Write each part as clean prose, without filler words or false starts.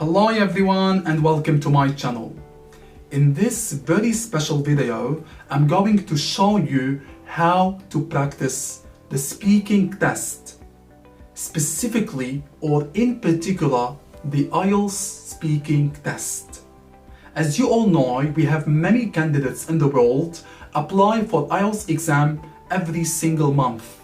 Hello everyone and welcome to my channel. In this very special video, I'm going to show you how to practice the speaking test, specifically or in particular the IELTS speaking test. As you all know, we have many candidates in the world apply for IELTS exam every single month.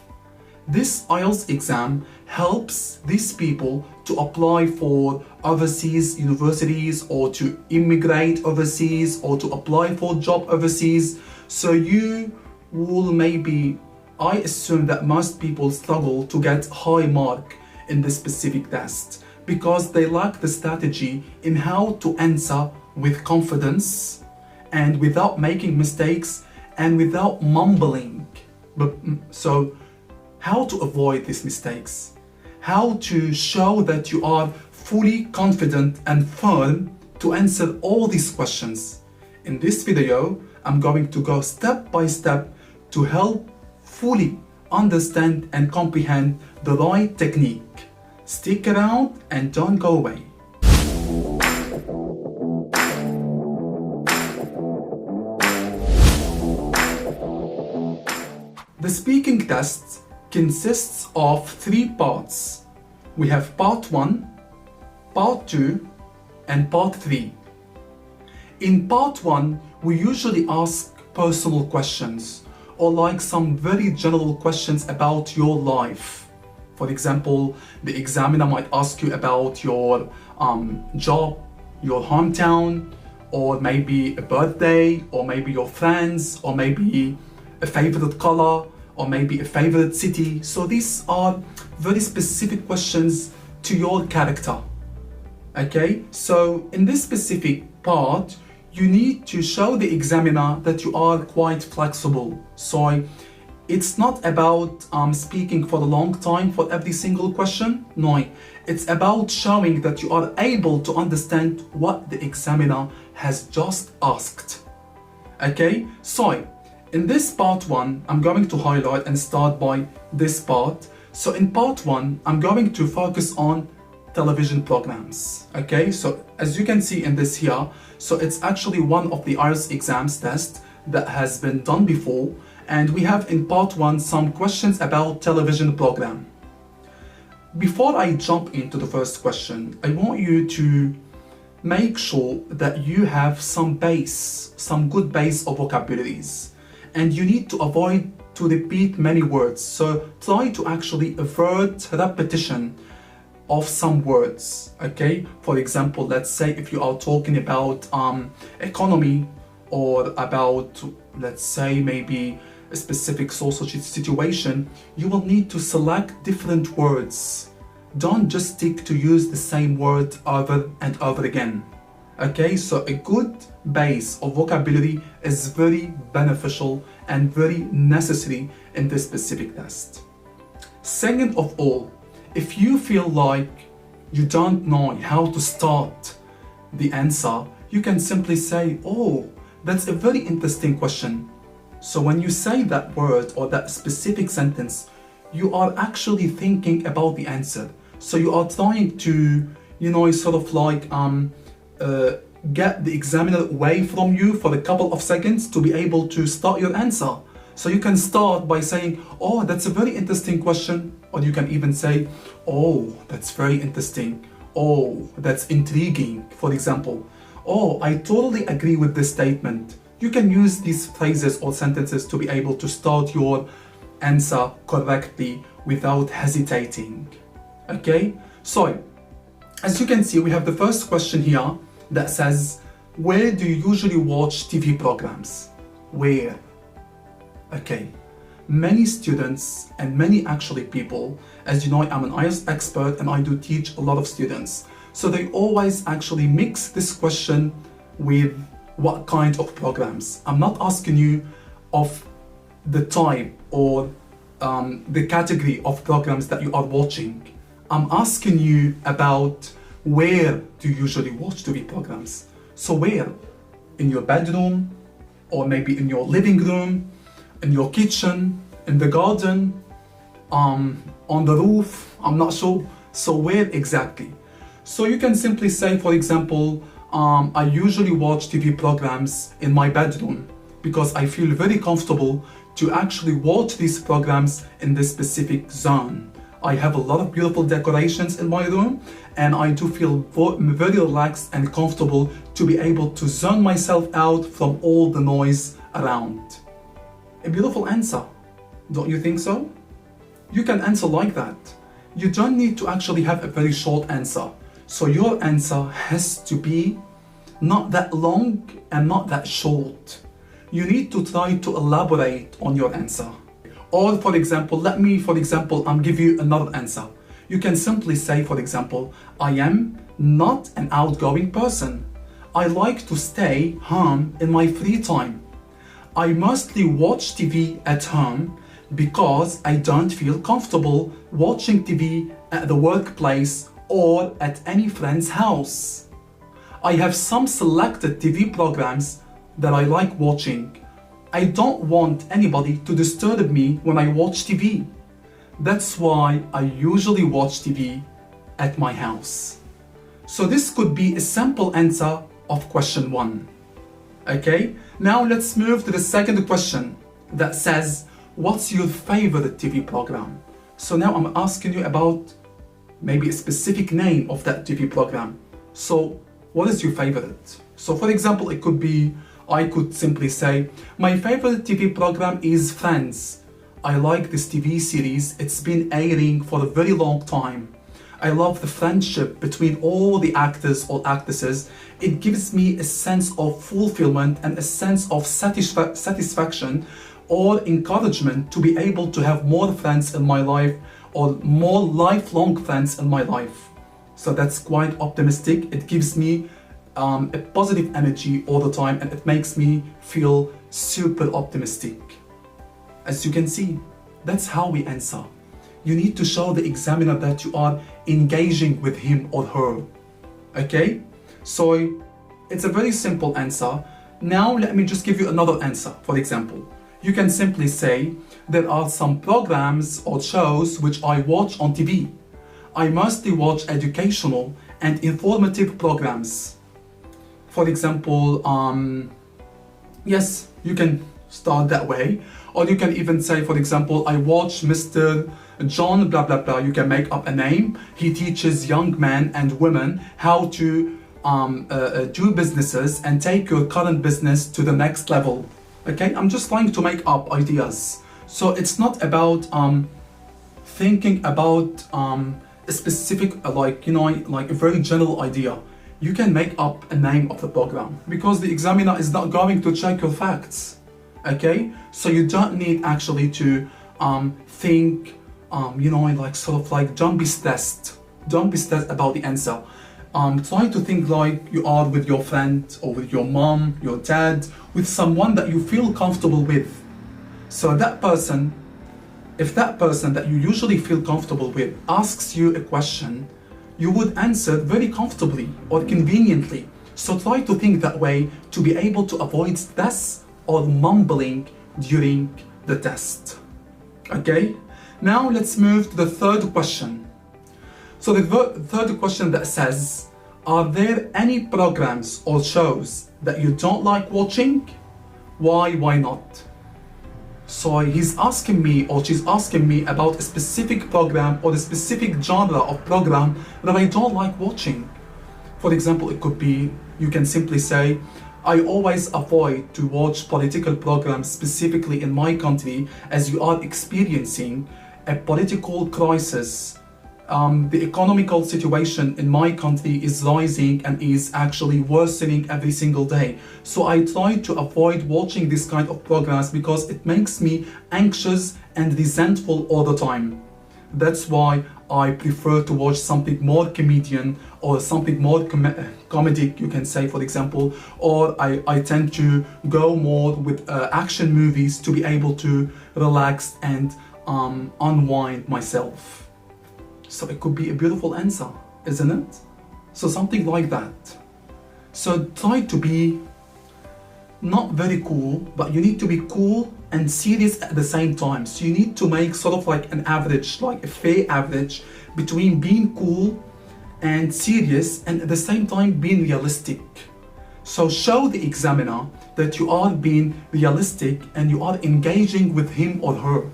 This IELTS exam helps these people to apply for overseas universities or to immigrate overseas or to apply for job overseas. So you will I assume that most people struggle to get high mark in this specific test because they lack the strategy in how to answer with confidence and without making mistakes and without mumbling. So how to avoid these mistakes, how to show that you are fully confident and firm to answer all these questions. In this video, I'm going to go step by step to help fully understand and comprehend the right technique. Stick around and don't go away. The speaking test consists of 3 parts. We have part 1, part 2, and part 3. In part 1, we usually ask personal questions or like some very general questions about your life. For example, the examiner might ask you about your job, your hometown, or maybe a birthday, or maybe your friends, or maybe a favorite color, or maybe a favorite city. So these are very specific questions to your character. Okay, so in this specific part, you need to show the examiner that you are quite flexible. So it's not about speaking for a long time for every single question. No, it's about showing that you are able to understand what the examiner has just asked. Okay, so in this part 1, I'm going to highlight and start by this part. So in part 1, I'm going to focus on television programs. Okay, so as you can see in this here, so it's actually one of the IELTS exams test that has been done before. And we have in part 1 some questions about television program. Before I jump into the first question, I want you to make sure that you have some good base of vocabularies. And you need to avoid to repeat many words. So try to actually avoid repetition of some words, okay? For example, let's say if you are talking about economy or about, let's say, maybe a specific social situation, you will need to select different words. Don't just stick to use the same word over and over again. Okay, so a good base of vocabulary is very beneficial and very necessary in this specific test. Second of all, if you feel like you don't know how to start the answer, you can simply say, oh, that's a very interesting question. So when you say that word or that specific sentence, you are actually thinking about the answer. So you are trying to, sort of like get the examiner away from you for a couple of seconds to be able to start your answer. So you can start by saying, oh, that's a very interesting question. Or you can even say, oh, that's very interesting. Oh, that's intriguing, for example. Oh, I totally agree with this statement. You can use these phrases or sentences to be able to start your answer correctly without hesitating. Okay, so as you can see, we have the first question here that says, where do you usually watch TV programs? Where? Okay, many students and many actually people, as you know, I'm an IELTS expert and I do teach a lot of students. So they always actually mix this question with what kind of programs. I'm not asking you of the type or the category of programs that you are watching. I'm asking you about where do you usually watch TV programs. So where? In your bedroom, or maybe in your living room, in your kitchen, in the garden, on the roof, I'm not sure. So where exactly? So you can simply say, for example, I usually watch TV programs in my bedroom because I feel very comfortable to actually watch these programs in this specific zone. I have a lot of beautiful decorations in my room, and I do feel very relaxed and comfortable to be able to zone myself out from all the noise around. A beautiful answer, don't you think so? You can answer like that. You don't need to actually have a very short answer. So your answer has to be not that long and not that short. You need to try to elaborate on your answer. Or for example, give you another answer. You can simply say, for example, I am not an outgoing person. I like to stay home in my free time. I mostly watch TV at home because I don't feel comfortable watching TV at the workplace or at any friend's house. I have some selected TV programs that I like watching. I don't want anybody to disturb me when I watch TV. That's why I usually watch TV at my house. So this could be a simple answer of question 1. Okay, now let's move to the second question that says, what's your favorite TV program? So now I'm asking you about maybe a specific name of that TV program. So what is your favorite? So for example, I could simply say, my favorite TV program is Friends. I like this TV series. It's been airing for a very long time. I love the friendship between all the actors or actresses. It gives me a sense of fulfillment and a sense of satisfaction or encouragement to be able to have more friends in my life or more lifelong friends in my life. So that's quite optimistic. It gives me a positive energy all the time, and it makes me feel super optimistic. As you can see, that's how we answer. You need to show the examiner that you are engaging with him or her. Okay? So it's a very simple answer. Now let me just give you another answer. For example, you can simply say, there are some programs or shows which I watch on TV. I mostly watch educational and informative programs. For example, yes, you can start that way. Or you can even say, for example, I watch Mr. John blah blah blah. You can make up a name. He teaches young men and women how to do businesses and take your current business to the next level. Okay, I'm just trying to make up ideas. So it's not about thinking about a specific, like a very general idea. You can make up a name of the program because the examiner is not going to check your facts. Okay, so you don't need actually to think, don't be stressed. Don't be stressed about the answer. Try to think like you are with your friend or with your mom, your dad, with someone that you feel comfortable with. So that person, if that person that you usually feel comfortable with asks you a question, you would answer very comfortably or conveniently. So try to think that way to be able to avoid stress or mumbling during the test. Okay, now let's move to the third question. So the third question that says, are there any programs or shows that you don't like watching? Why not? So he's asking me or she's asking me about a specific program or a specific genre of program that I don't like watching. For example, it could be, you can simply say, I always avoid to watch political programs specifically in my country as you are experiencing a political crisis. The economical situation in my country is rising and is actually worsening every single day. So I try to avoid watching this kind of programs because it makes me anxious and resentful all the time. That's why I prefer to watch something more comedian or something more comedic, you can say, for example, or I tend to go more with action movies to be able to relax and unwind myself. So it could be a beautiful answer, isn't it? So something like that. So try to be not very cool, but you need to be cool and serious at the same time. So you need to make sort of like an average, like a fair average between being cool and serious, and at the same time being realistic. So show the examiner that you are being realistic and you are engaging with him or her.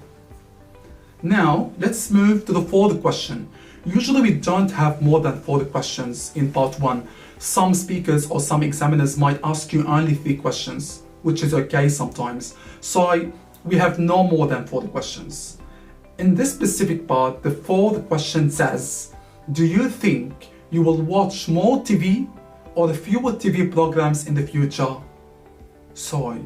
Now, let's move to the fourth question. Usually we don't have more than 4 questions in part 1. Some speakers or some examiners might ask you only 3 questions, which is okay sometimes. So we have no more than 4 questions. In this specific part, the 4th question says, do you think you will watch more TV or fewer TV programs in the future? So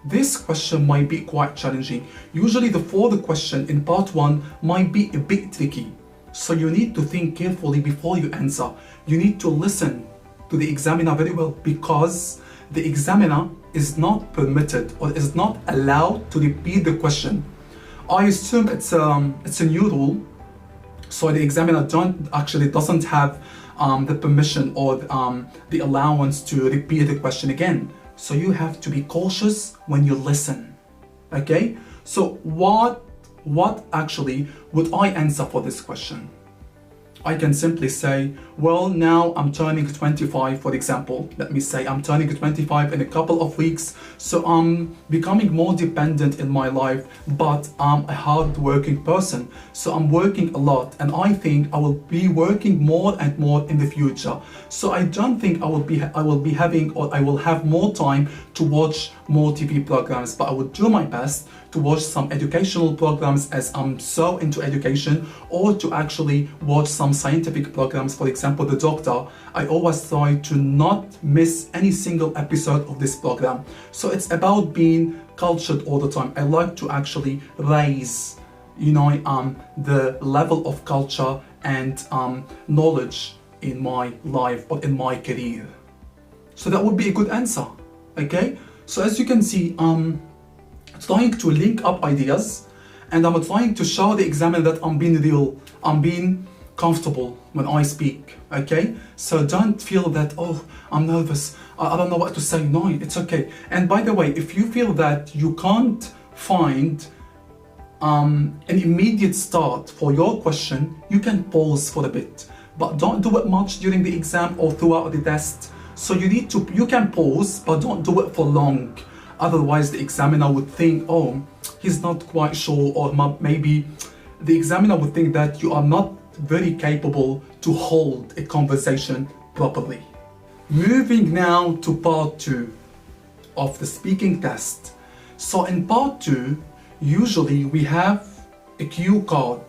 this question might be quite challenging. Usually the 4th question in part 1 might be a bit tricky. So you need to think carefully before you answer. You need to listen to the examiner very well, because the examiner is not permitted or is not allowed to repeat the question. I assume it's a new rule, so the examiner doesn't have the permission or the allowance to repeat the question again. So you have to be cautious when you listen. Okay? So what actually would I answer for this question? I can simply say, well, now I'm turning 25, for example. Let me say I'm turning 25 in a couple of weeks, so I'm becoming more dependent in my life, but I'm a hard-working person, so I'm working a lot, and I think I will be working more and more in the future. So I don't think I will have more time to watch more TV programs, but I will do my best to watch some educational programs, as I'm so into education, or to actually watch some scientific programs. For example, The Doctor. I always try to not miss any single episode of this program. So it's about being cultured all the time. I like to actually raise, the level of culture and knowledge in my life or in my career. So that would be a good answer. Okay? So as you can see, trying to link up ideas, and I'm trying to show the examiner that I'm being real, I'm being comfortable when I speak. Okay? So don't feel that, oh, I'm nervous, I don't know what to say. No, it's okay. And by the way, if you feel that you can't find an immediate start for your question, you can pause for a bit, but don't do it much during the exam or throughout the test. So you can pause, but don't do it for long. Otherwise, the examiner would think, oh, he's not quite sure, or maybe the examiner would think that you are not very capable to hold a conversation properly. Moving now to part 2 of the speaking test. So in part 2, usually we have a cue card.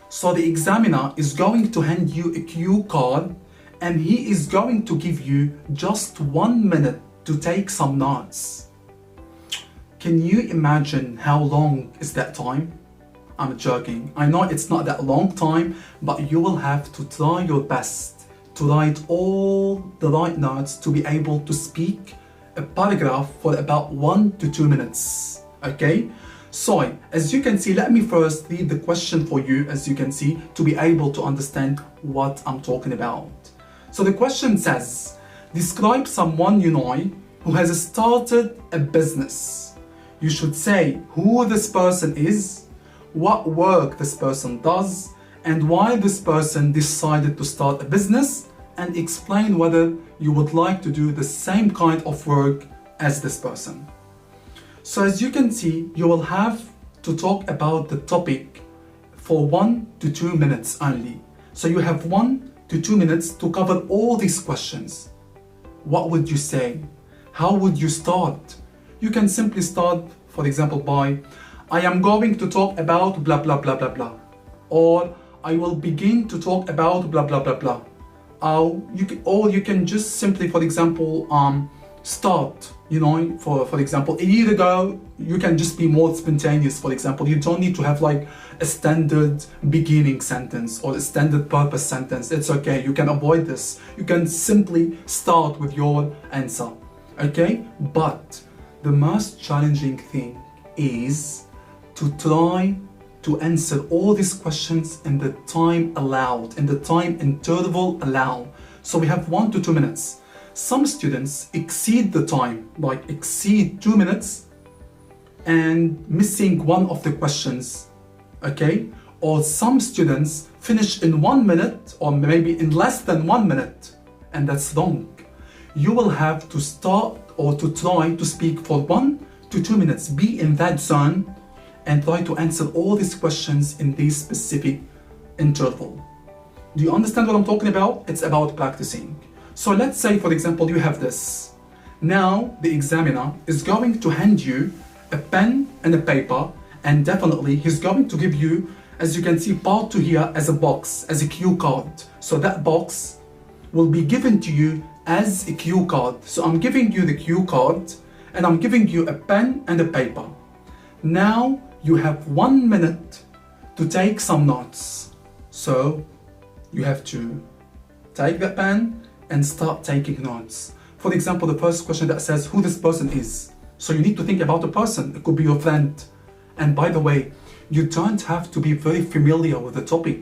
So the examiner is going to hand you a cue card, and he is going to give you just 1 minute to take some notes. Can you imagine how long is that time? I'm joking. I know it's not that long time, but you will have to try your best to write all the right notes to be able to speak a paragraph for about 1 to 2 minutes. Okay? So, as you can see, let me first read the question for you, as you can see, to be able to understand what I'm talking about. So the question says, describe someone you know who has started a business. You should say who this person is, what work this person does, and why this person decided to start a business, and explain whether you would like to do the same kind of work as this person. So as you can see, you will have to talk about the topic for 1 to 2 minutes only. So you have 1 to 2 minutes to cover all these questions. What would you say? How would you start? You can simply start, for example, by, I am going to talk about blah blah blah blah blah, or I will begin to talk about blah blah blah blah. Or you can just simply, for example, start, for example, a year ago. You can just be more spontaneous. For example, you don't need to have like a standard beginning sentence or a standard purpose sentence. It's okay, you can avoid this. You can simply start with your answer. Okay? But the most challenging thing is to try to answer all these questions in the time allowed, in the time interval allowed. So we have 1 to 2 minutes. Some students exceed the time, like exceed 2 minutes and missing one of the questions, okay? or some students finish in 1 minute or maybe in less than 1 minute, and that's wrong. You will have to start or to try to speak for 1 to 2 minutes. Be in that zone and try to answer all these questions in this specific interval. Do you understand what I'm talking about? It's about practicing. So let's say, for example, you have this. Now the examiner is going to hand you a pen and a paper, and definitely he's going to give you, as you can see, part 2 here as a box, as a cue card. So that box will be given to you as a cue card. So I'm giving you the cue card and I'm giving you a pen and a paper. Now you have 1 minute to take some notes. So you have to take that pen and start taking notes. For example, the first question that says who this person is. So you need to think about the person. It could be your friend. And by the way, you don't have to be very familiar with the topic.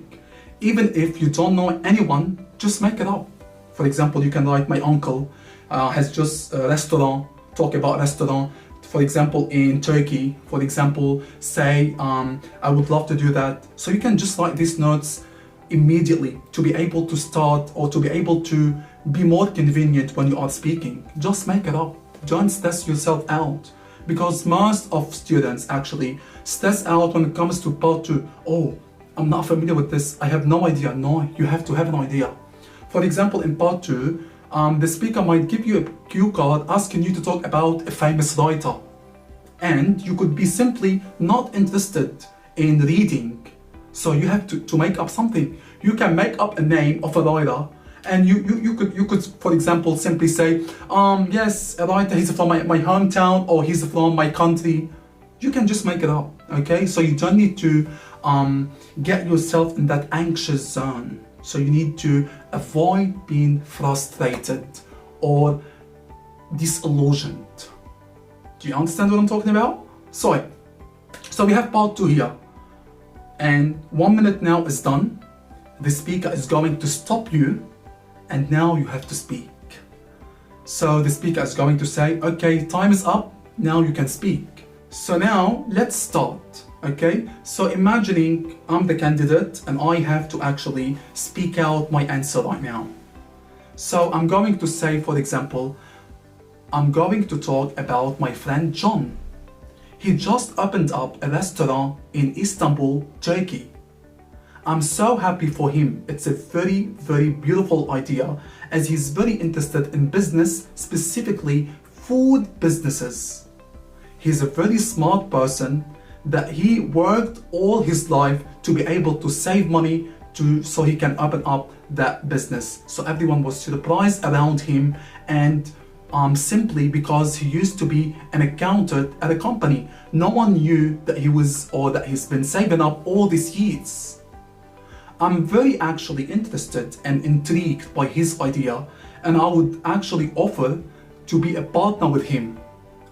Even if you don't know anyone, just make it up. For example, you can write, my uncle has just a restaurant, talk about restaurant. For example, in Turkey, for example, say, I would love to do that. So you can just write these notes immediately to be able to start or to be able to be more convenient when you are speaking. Just make it up. Don't stress yourself out. Because most of students actually stress out when it comes to part 2. Oh, I'm not familiar with this. I have no idea. No, you have to have an idea. For example, in part 2, the speaker might give you a cue card asking you to talk about a famous writer. And you could be simply not interested in reading. So you have to make up something. You can make up a name of a writer, and you could, for example, simply say, yes, a writer, he's from my hometown, or he's from my country. You can just make it up, okay? So you don't need to get yourself in that anxious zone. So you need to avoid being frustrated or disillusioned. Do you understand what I'm talking about? So we have part 2 here. And 1 minute now is done. The speaker is going to stop you, and now you have to speak. So the speaker is going to say, okay, time is up, now you can speak. So now let's start, okay? So imagining I'm the candidate and I have to actually speak out my answer right now. So I'm going to say, for example, I'm going to talk about my friend John. He just opened up a restaurant in Istanbul, Turkey. I'm so happy for him. It's a very, very beautiful idea, as he's very interested in business, specifically food businesses. He's a very smart person that he worked all his life to be able to save money so he can open up that business. So everyone was surprised around him, and simply because he used to be an accountant at a company. No one knew that he's been saving up all these years. I'm very actually interested and intrigued by his idea, and I would actually offer to be a partner with him.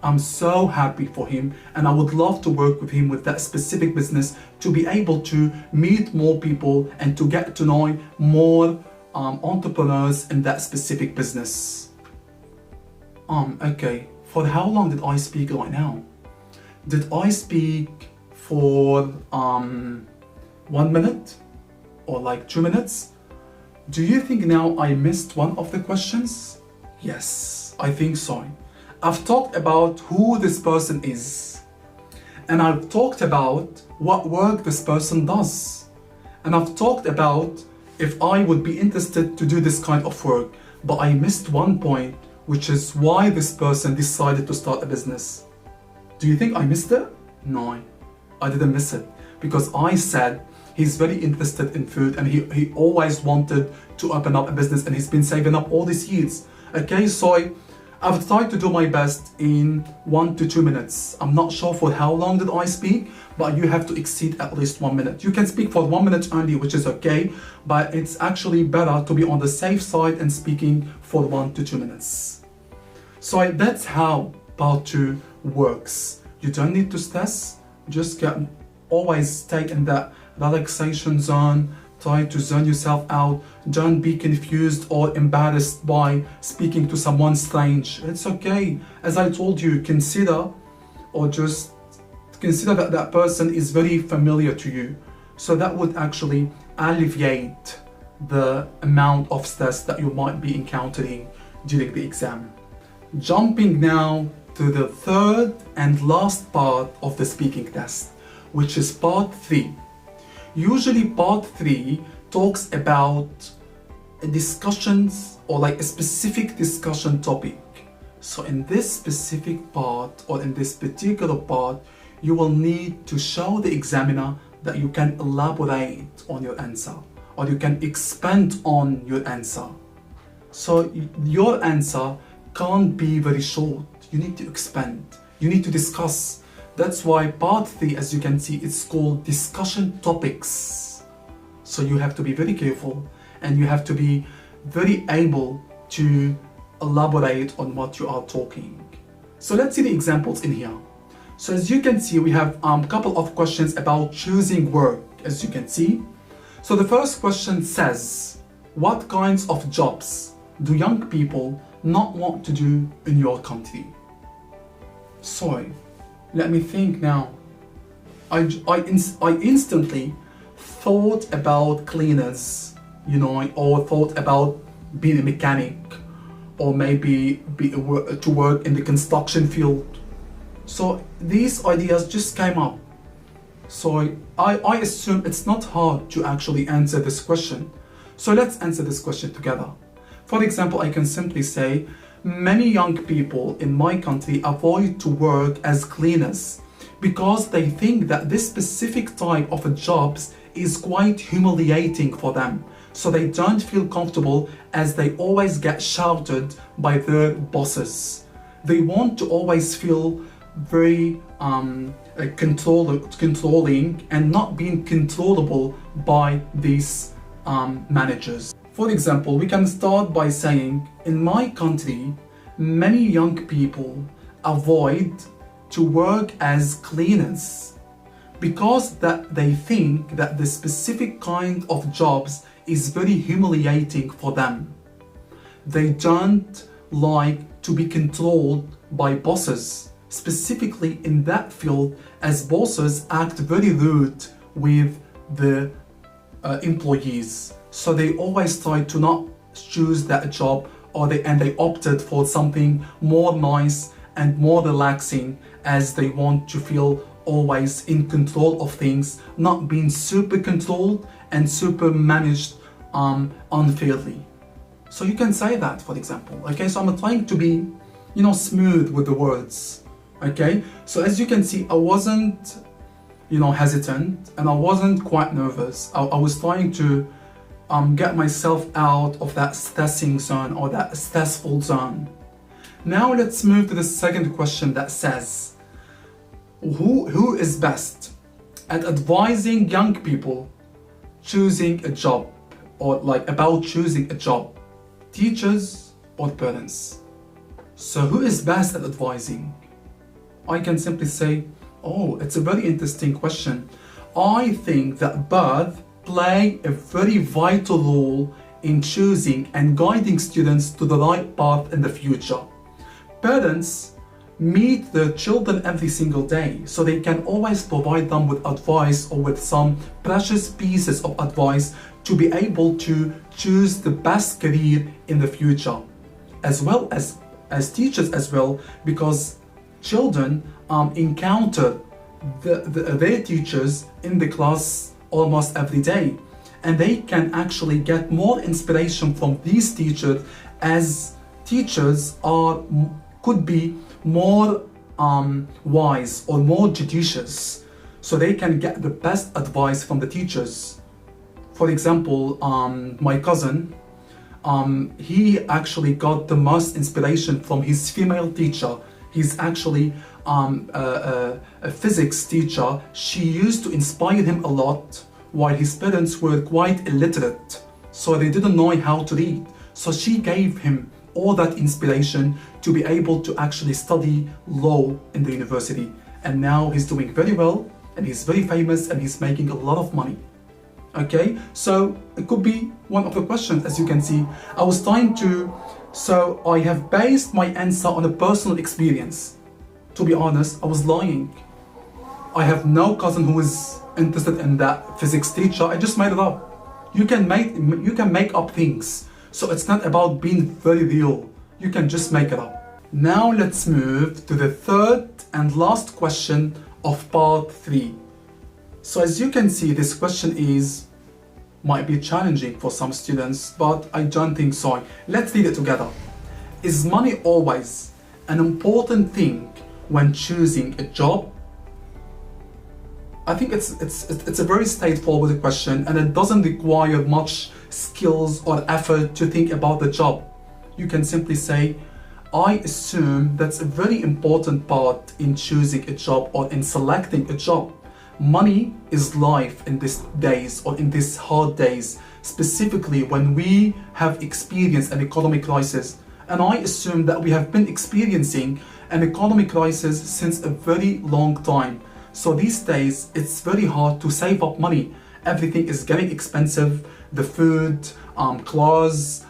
I'm so happy for him, and I would love to work with him with that specific business to be able to meet more people and to get to know more entrepreneurs in that specific business. Okay, for how long did I speak right now? Did I speak for 1 minute or like 2 minutes? Do you think now I missed one of the questions? Yes, I think so. I've talked about who this person is, and I've talked about what work this person does, and I've talked about if I would be interested to do this kind of work, but I missed one point, which is why this person decided to start a business. Do you think I missed it? No, I didn't miss it, because I said he's very interested in food and he always wanted to open up a business, and he's been saving up all these years. Okay, so I've tried to do my best in 1 to 2 minutes. I'm not sure for how long did I speak, but you have to exceed at least 1 minute. You can speak for 1 minute only, which is okay, but it's actually better to be on the safe side and speaking for 1 to 2 minutes. So that's how part 2 works. You don't need to stress, just always stay in that relaxation zone. Try to zone yourself out. Don't be confused or embarrassed by speaking to someone strange. It's okay. As I told you, consider that that person is very familiar to you. So that would actually alleviate the amount of stress that you might be encountering during the exam. Jumping now to the third and last part of the speaking test, which is part 3. Usually part 3 talks about discussions or like a specific discussion topic. So in this specific part or in this particular part, you will need to show the examiner that you can elaborate on your answer or you can expand on your answer. So your answer can't be very short. You need to expand. You need to discuss. That's why part 3, as you can see, it's called discussion topics. So you have to be very careful and you have to be very able to elaborate on what you are talking. So let's see the examples in here. So as you can see, we have a couple of questions about choosing work, as you can see. So the first question says, what kinds of jobs do young people not want to do in your country? Sorry, let me think now. I instantly thought about cleaners, or thought about being a mechanic, or maybe to work in the construction field. So these ideas just came up. So I assume it's not hard to actually answer this question. So let's answer this question together. For example, I can simply say, many young people in my country avoid to work as cleaners because they think that this specific type of jobs is quite humiliating for them. So they don't feel comfortable as they always get shouted by their bosses. They want to always feel very controlling and not being controllable by these managers. For example, we can start by saying, in my country, many young people avoid to work as cleaners because that they think that the specific kind of jobs is very humiliating for them. They don't like to be controlled by bosses, specifically in that field, as bosses act very rude with the employees. So they always try to not choose that job, and they opted for something more nice and more relaxing, as they want to feel always in control of things, not being super controlled and super managed unfairly. So you can say that, for example. Okay, so I'm trying to be, smooth with the words. Okay, so as you can see, I wasn't, hesitant, and I wasn't quite nervous. I was trying to get myself out of that stressing zone or that stressful zone. Now let's move to the second question that says, who is best at advising young people choosing a job, or about choosing a job, teachers or parents? So who is best at advising? I can simply say, it's a very interesting question. I think that both play a very vital role in choosing and guiding students to the right path in the future. Parents meet their children every single day, so they can always provide them with advice or with some precious pieces of advice to be able to choose the best career in the future, as well as teachers as well, because children encounter their teachers in the class almost every day, and they can actually get more inspiration from these teachers, as teachers could be more wise or more judicious, so they can get the best advice from the teachers. For example, my cousin, he actually got the most inspiration from his female teacher. He's actually a physics teacher. She used to inspire him a lot, while his parents were quite illiterate, so they didn't know how to read. So she gave him all that inspiration to be able to actually study law in the university. And now he's doing very well, and he's very famous, and he's making a lot of money. Okay, so it could be one of the questions. As you can see, I was trying to, so I have based my answer on a personal experience. To be honest, I was lying. I have no cousin who is interested in that physics teacher. I just made it up. You can make up things. So it's not about being very real. You can just make it up. Now let's move to the third and last question of part 3. So as you can see, this question might be challenging for some students, but I don't think so. Let's read it together. Is money always an important thing when choosing a job? I think it's a very straightforward question, and it doesn't require much skills or effort to think about the job. You can simply say, I assume that's a very important part in choosing a job or in selecting a job. Money is life in these days or in these hard days, specifically when we have experienced an economic crisis. And I assume that we have been experiencing an economic crisis since a very long time. So these days, it's very hard to save up money. Everything is getting expensive. The food, clothes,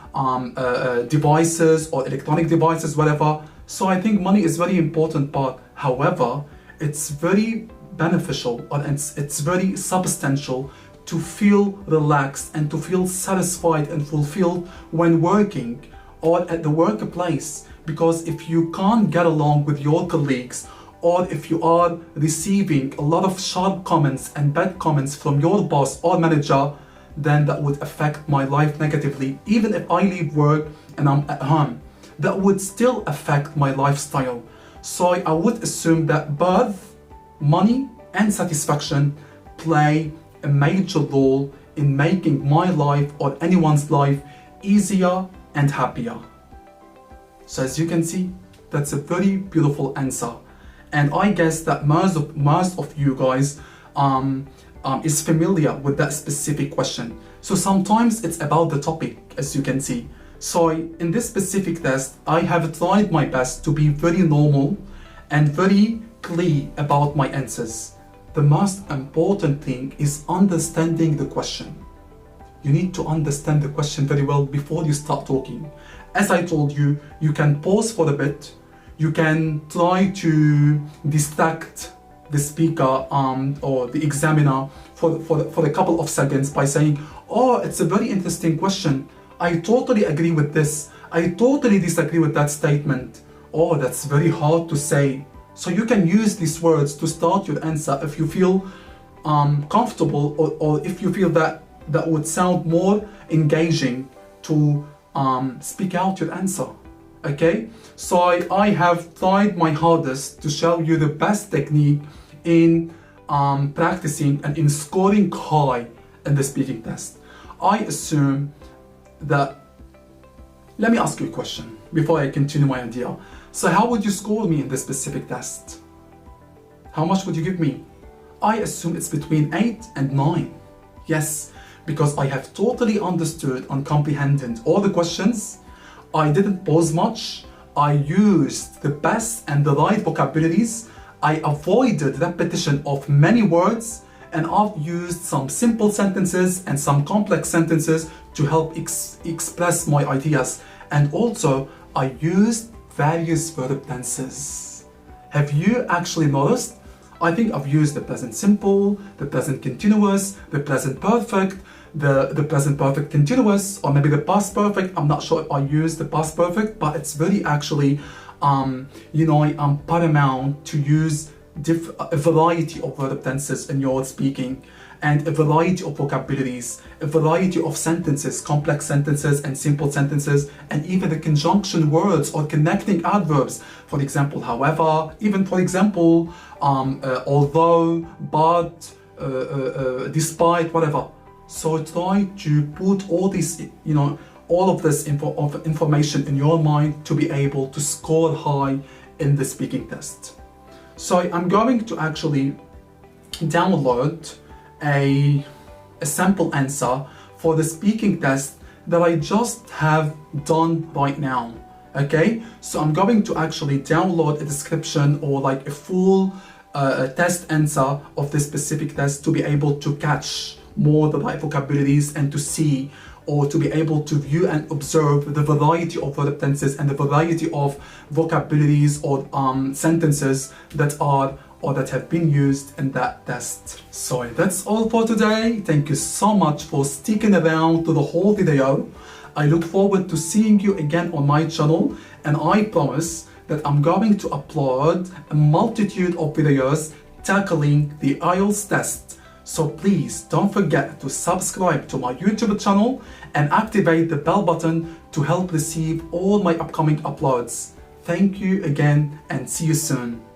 devices or electronic devices, whatever. So I think money is very important part. However, it's very beneficial and it's very substantial to feel relaxed and to feel satisfied and fulfilled when working or at the workplace. Because if you can't get along with your colleagues, or if you are receiving a lot of sharp comments and bad comments from your boss or manager, then that would affect my life negatively. Even if I leave work and I'm at home, that would still affect my lifestyle. So I would assume that both money and satisfaction play a major role in making my life or anyone's life easier and happier. So as you can see, that's a very beautiful answer. And I guess that most of you guys is familiar with that specific question. So sometimes it's about the topic, as you can see. So in this specific test, I have tried my best to be very normal and very clear about my answers. The most important thing is understanding the question. You need to understand the question very well before you start talking. As I told you, you can pause for a bit. You can try to distract the speaker or the examiner for a couple of seconds by saying, oh, it's a very interesting question. I totally agree with this. I totally disagree with that statement. Oh, that's very hard to say. So you can use these words to start your answer if you feel comfortable or if you feel that would sound more engaging to speak out your answer. Okay, so I have tried my hardest to show you the best technique in practicing and in scoring high in the speaking test. I assume that, let me ask you a question before I continue my idea. So how would you score me in this specific test? How much would you give me? I assume it's between 8 and 9. Yes, because I have totally understood and comprehended all the questions. I didn't pause much. I used the best and the right vocabularies. I avoided repetition of many words, and I've used some simple sentences and some complex sentences to help express my ideas. And also, I used various verb tenses. Have you actually noticed? I think I've used the present simple, the present continuous, the present perfect, the present perfect continuous, or maybe the past perfect. I'm not sure if I use the past perfect, but it's very actually, paramount to use a variety of verb tenses in your speaking, and a variety of vocabularies, a variety of sentences, complex sentences and simple sentences, and even the conjunction words or connecting adverbs. For example, however, even for example, although, but, despite, whatever. So try to put all this, all of this information in your mind to be able to score high in the speaking test. So I'm going to actually download a sample answer for the speaking test that I just have done right now. Okay, so I'm going to actually download a description or like a full test answer of this specific test to be able to catch more the right vocabularies and to see or to be able to view and observe the variety of verb tenses and the variety of vocabularies or sentences that are or that have been used in that test. So that's all for today. Thank you so much for sticking around to the whole video. I look forward to seeing you again on my channel, and I promise that I'm going to upload a multitude of videos tackling the IELTS test. So please don't forget to subscribe to my YouTube channel and activate the bell button to help receive all my upcoming uploads. Thank you again and see you soon.